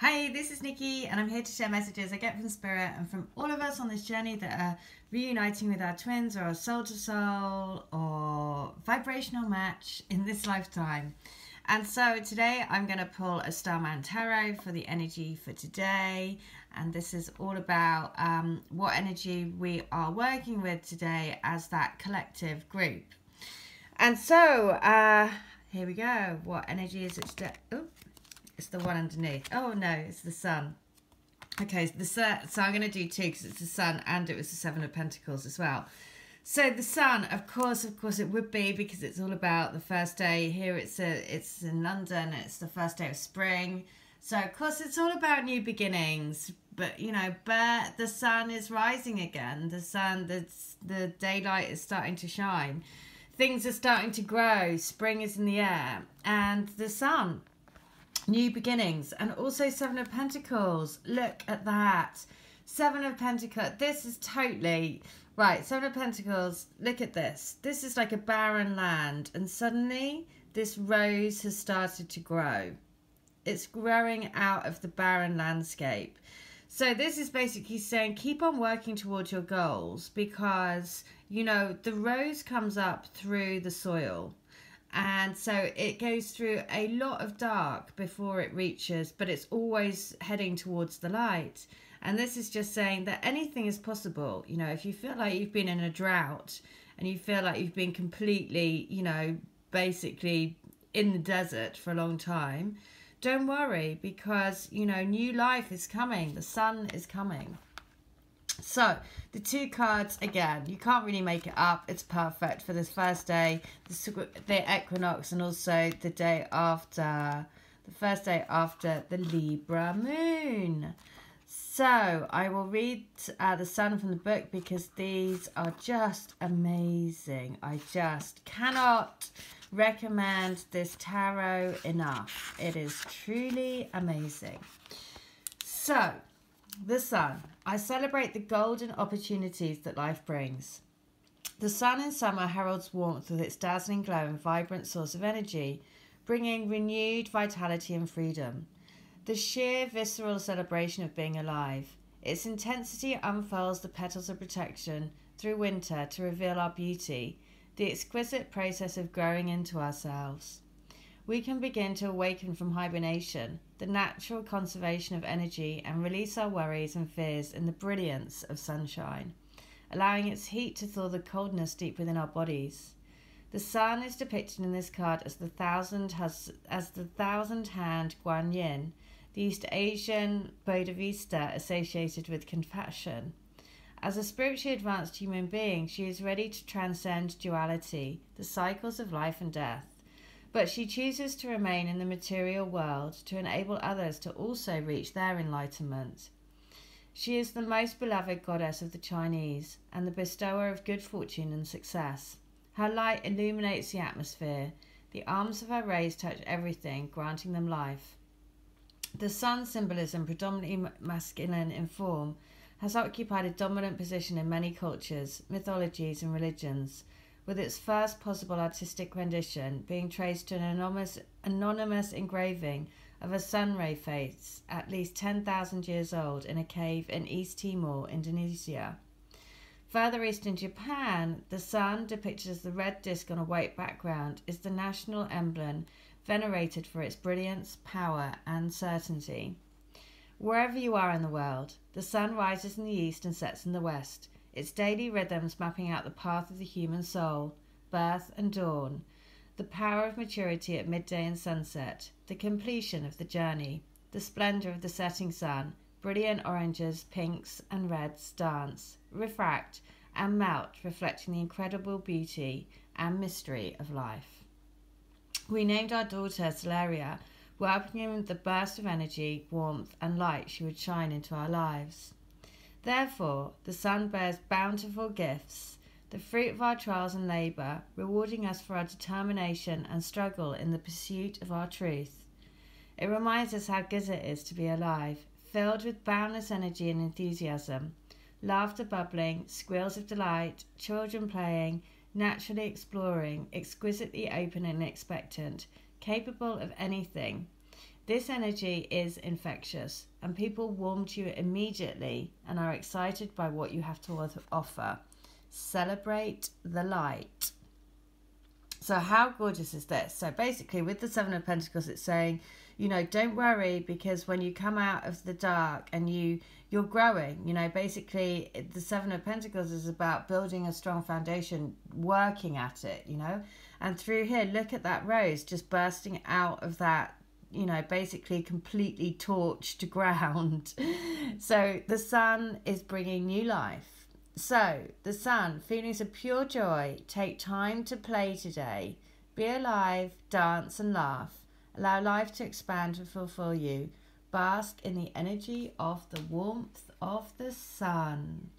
Hi, this is Nikki, and I'm here to share messages I get from Spirit and from all of us on this journey that are reuniting with our twins or soul to soul or vibrational match in this lifetime. And so today I'm going to pull a Starman Tarot for the energy for today. And this is all about what energy we are working with today as that collective group. And so here we go. What energy is it today? Oh, it's the one underneath. Oh no, it's the sun. Okay, the sun. So I'm going to do two because it's the sun and it was the Seven of Pentacles as well. So the sun, of course it would be, because it's all about the first day. Here it's in London. It's the first day of spring. So of course it's all about new beginnings. But you know, but the sun is rising again. The sun, the daylight is starting to shine. Things are starting to grow. Spring is in the air, and the sun. New beginnings. And also Seven of Pentacles. Look at that. Seven of Pentacles. This is totally right. Seven of Pentacles. Look at this. This is like a barren land, and suddenly this rose has started to grow. It's growing out of the barren landscape. So this is basically saying keep on working towards your goals, because you know the rose comes up through the soil. And so it goes through a lot of dark before it reaches, but it's always heading towards the light. And this is just saying that anything is possible. You know, if you feel like you've been in a drought and you feel like you've been completely, you know, basically in the desert for a long time, don't worry, because, you know, new life is coming. The sun is coming. So, the two cards, again, you can't really make it up. It's perfect for this first day, the equinox, and also the day after, the first day after the Libra moon. So, I will read the sun from the book because these are just amazing. I just cannot recommend this tarot enough. It is truly amazing. So, the sun. I celebrate the golden opportunities that life brings. The sun in summer heralds warmth with its dazzling glow and vibrant source of energy, bringing renewed vitality and freedom. The sheer visceral celebration of being alive. Its intensity unfurls the petals of protection through winter to reveal our beauty, the exquisite process of growing into ourselves. We can begin to awaken from hibernation, the natural conservation of energy, and release our worries and fears in the brilliance of sunshine, allowing its heat to thaw the coldness deep within our bodies. The sun is depicted in this card as the thousand-hand Guan Yin, the East Asian Bodhisattva associated with compassion. As a spiritually advanced human being, she is ready to transcend duality, the cycles of life and death. But she chooses to remain in the material world to enable others to also reach their enlightenment. She is the most beloved goddess of the Chinese and the bestower of good fortune and success. Her light illuminates the atmosphere. The arms of her rays touch everything, granting them life. The sun symbolism, predominantly masculine in form, has occupied a dominant position in many cultures, mythologies and religions, with its first possible artistic rendition being traced to an anonymous engraving of a sun ray face at least 10,000 years old in a cave in East Timor, Indonesia. Further east in Japan, the sun, depicted as the red disc on a white background, is the national emblem, venerated for its brilliance, power and certainty. Wherever you are in the world, the sun rises in the east and sets in the west, its daily rhythms mapping out the path of the human soul, birth and dawn, the power of maturity at midday and sunset, the completion of the journey, the splendour of the setting sun, brilliant oranges, pinks and reds dance, refract and melt, reflecting the incredible beauty and mystery of life. We named our daughter Celeria, welcoming the burst of energy, warmth and light she would shine into our lives. Therefore, the sun bears bountiful gifts, the fruit of our trials and labour, rewarding us for our determination and struggle in the pursuit of our truth. It reminds us how good it is to be alive, filled with boundless energy and enthusiasm, laughter bubbling, squeals of delight, children playing, naturally exploring, exquisitely open and expectant, capable of anything. This energy is infectious, and people warm to you immediately and are excited by what you have to offer. Celebrate the light. So how gorgeous is this? So basically with the Seven of Pentacles, it's saying, you know, don't worry, because when you come out of the dark and you're growing, you know, basically the Seven of Pentacles is about building a strong foundation, working at it, you know. And through here, look at that rose just bursting out of that, you know, basically completely torched ground. So the sun is bringing new life. So the sun, feelings of pure joy, take time to play today. Be alive, dance and laugh. Allow life to expand and fulfill you. Bask in the energy of the warmth of the sun.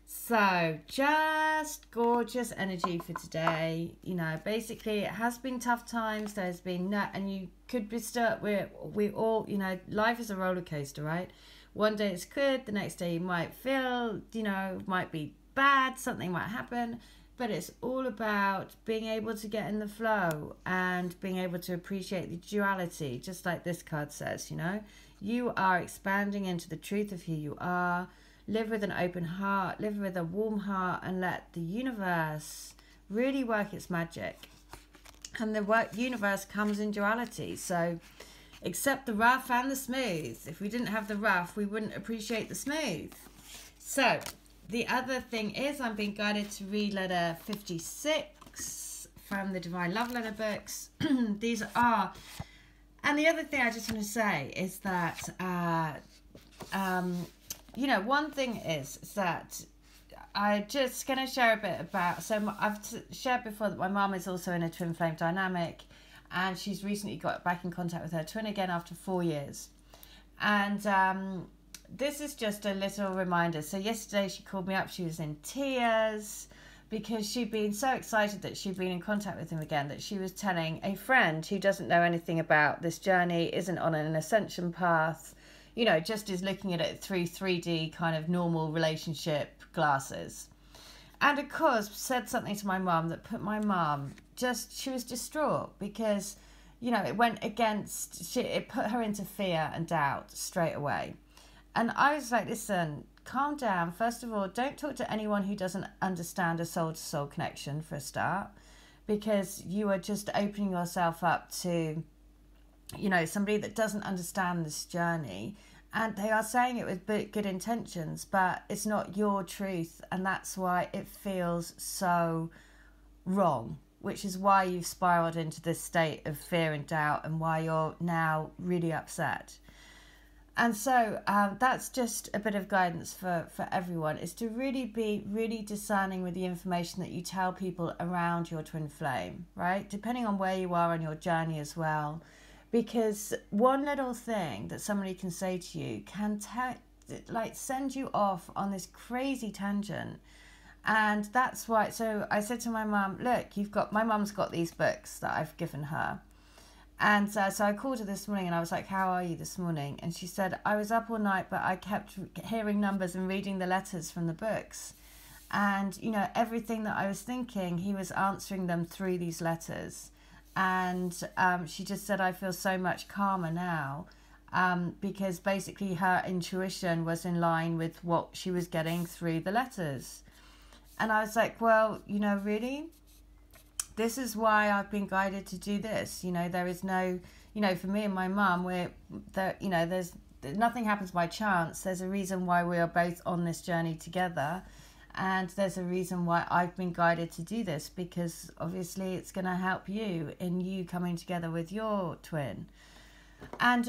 So just gorgeous energy for today. You know, basically it has been tough times. There's been and you could be stuck. We all, you know, life is a roller coaster, right? One day it's good, the next day you might feel, you know, might be bad, something might happen. But it's all about being able to get in the flow and being able to appreciate the duality, just like this card says, you know. You are expanding into the truth of who you are. Live with an open heart, live with a warm heart, and let the universe really work its magic. And the universe comes in duality, so accept the rough and the smooth. If we didn't have the rough, we wouldn't appreciate the smooth. So the other thing is I'm being guided to read letter 56 from the Divine Love Letter books. These are, and the other thing I just want to say is that, you know, one thing is that I just going to share a bit about, so I've shared before that my mum is also in a twin flame dynamic, and she's recently got back in contact with her twin again after 4 years. And this is just a little reminder. So yesterday she called me up, she was in tears because she'd been so excited that she'd been in contact with him again, that she was telling a friend who doesn't know anything about this journey, isn't on an ascension path, you know, just is looking at it through 3D kind of normal relationship glasses. And of course said something to my mum that put my mum she was distraught, because, you know, it went against, it put her into fear and doubt straight away. And I was like, listen, calm down. First of all, don't talk to anyone who doesn't understand a soul-to-soul connection for a start, because you are just opening yourself up to, you know, somebody that doesn't understand this journey. And they are saying it with good intentions, but it's not your truth. And that's why it feels so wrong, which is why you've spiraled into this state of fear and doubt, and why you're now really upset. And so that's just a bit of guidance for everyone, is to really be really discerning with the information that you tell people around your twin flame, right? Depending on where you are on your journey as well. Because one little thing that somebody can say to you can send you off on this crazy tangent. And that's why, so I said to my mum, look, my mum's got these books that I've given her. And so I called her this morning and I was like, how are you this morning? And she said, I was up all night, but I kept hearing numbers and reading the letters from the books. And, you know, everything that I was thinking, he was answering them through these letters. And she just said, I feel so much calmer now, because basically her intuition was in line with what she was getting through the letters. And I was like, well, you know, really? This is why I've been guided to do this. You know, there is no, you know, for me and my mum, you know, nothing happens by chance. There's a reason why we are both on this journey together. And there's a reason why I've been guided to do this, because obviously it's going to help you in you coming together with your twin. And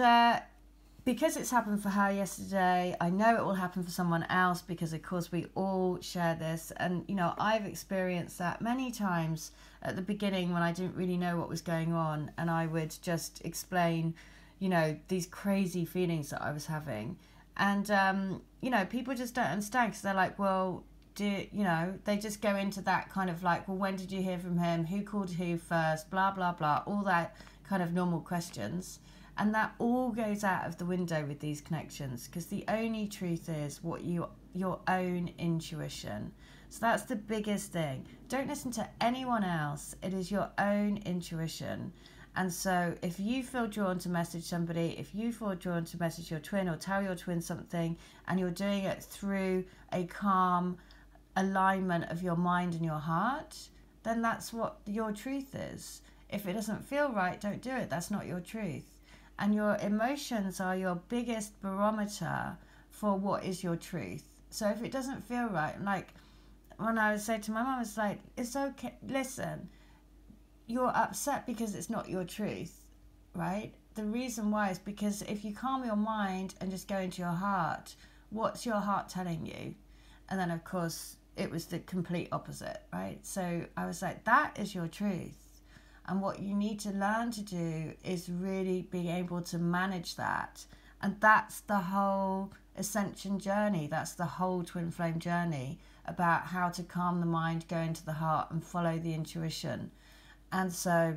because it's happened for her yesterday, I know it will happen for someone else, because of course we all share this. And, you know, I've experienced that many times at the beginning when I didn't really know what was going on. And I would just explain, you know, these crazy feelings that I was having. And, you know, people just don't understand, because they're like, well, you know, they just go into that kind of like, well, when did you hear from him? Who called who first? Blah, blah, blah. All that kind of normal questions. And that all goes out of the window with these connections, because the only truth is what your own intuition. So that's the biggest thing. Don't listen to anyone else. It is your own intuition. And so if you feel drawn to message somebody, if you feel drawn to message your twin or tell your twin something, and you're doing it through a calm alignment of your mind and your heart, then that's what your truth is. If it doesn't feel right, don't do it. That's not your truth. And your emotions are your biggest barometer for what is your truth. So if it doesn't feel right, like when I would say to my mum, it's like, it's okay, listen, you're upset because it's not your truth, right? The reason why is because if you calm your mind and just go into your heart, what's your heart telling you? And then, of course, it was the complete opposite, right? So I was like, that is your truth. And what you need to learn to do is really being able to manage that. And that's the whole ascension journey. That's the whole twin flame journey, about how to calm the mind, go into the heart and follow the intuition. And so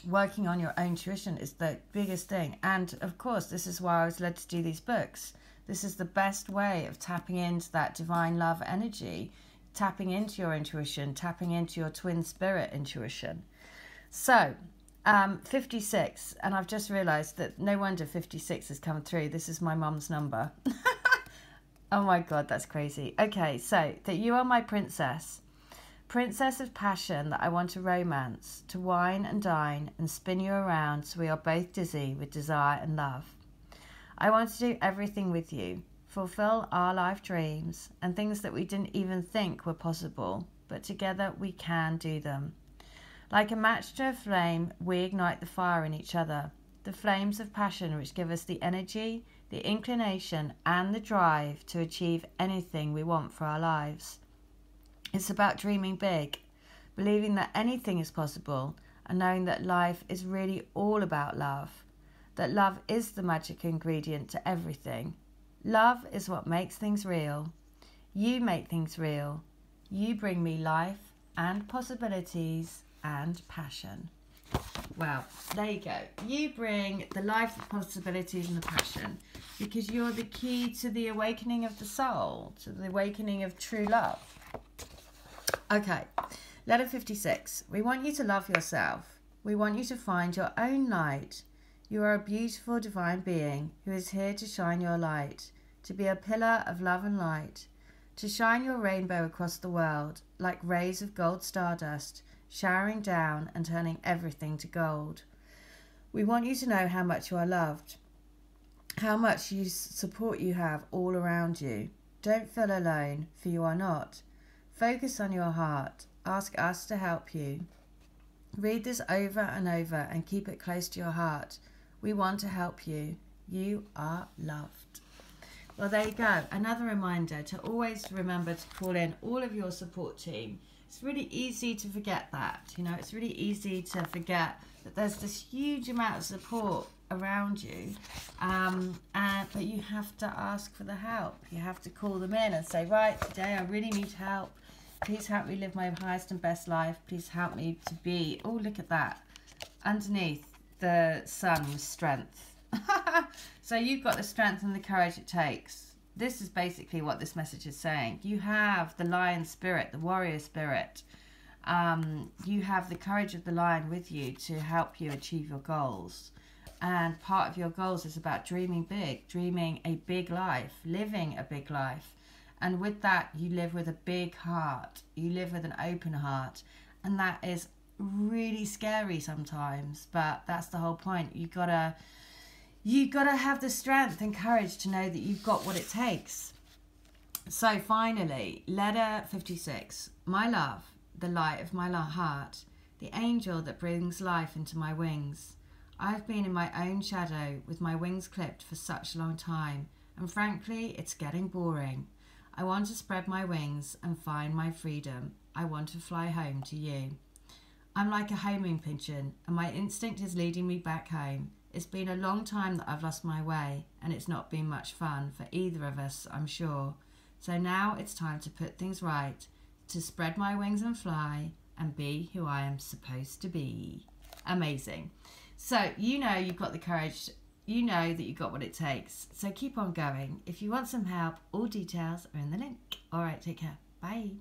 working on your own intuition is the biggest thing. And of course, this is why I was led to do these books. This is the best way of tapping into that divine love energy, tapping into your intuition, tapping into your twin spirit intuition. So 56, and I've just realized that no wonder 56 has come through. This is my mum's number. Oh my God, that's crazy. Okay, so that you are my princess. Princess of passion that I want to romance, to wine and dine and spin you around so we are both dizzy with desire and love. I want to do everything with you, fulfill our life dreams and things that we didn't even think were possible, but together we can do them. Like a match to a flame, we ignite the fire in each other, the flames of passion which give us the energy, the inclination and the drive to achieve anything we want for our lives. It's about dreaming big, believing that anything is possible, and knowing that life is really all about love, that love is the magic ingredient to everything. Love is what makes things real. You make things real. You bring me life and possibilities and passion. Well, there you go. You bring the life, the possibilities and the passion, because you're the key to the awakening of the soul, to the awakening of true love. Okay, letter 56. We want you to love yourself. We want you to find your own light. You are a beautiful divine being who is here to shine your light, to be a pillar of love and light, to shine your rainbow across the world like rays of gold stardust, showering down and turning everything to gold. We want you to know how much you are loved, how much support you have all around you. Don't feel alone, for you are not. Focus on your heart. Ask us to help you. Read this over and over and keep it close to your heart. We want to help you. You are loved. Well, there you go. Another reminder to always remember to call in all of your support team. It's really easy to forget that. You know, it's really easy to forget that there's this huge amount of support around you, but you have to ask for the help. You have to call them in and say, right, today I really need help. Please help me live my highest and best life. Please help me to be, oh, look at that. Underneath the sun was strength. So you've got the strength and the courage it takes. This is basically what this message is saying. You have the lion spirit, the warrior spirit. You have the courage of the lion with you to help you achieve your goals. And part of your goals is about dreaming big, dreaming a big life, living a big life. And with that, you live with a big heart. You live with an open heart. And that is really scary sometimes, but that's the whole point. You gotta have the strength and courage to know that you've got what it takes. So finally, letter 56. My love, the light of my heart, the angel that brings life into my wings. I've been in my own shadow with my wings clipped for such a long time, and frankly, it's getting boring. I want to spread my wings and find my freedom. I want to fly home to you. I'm like a homing pigeon, and my instinct is leading me back home. It's been a long time that I've lost my way, and it's not been much fun for either of us, I'm sure. So now it's time to put things right, to spread my wings and fly, and be who I am supposed to be. Amazing. So you know you've got the courage. You know that you've got what it takes. So keep on going. If you want some help, all details are in the link. All right, take care. Bye.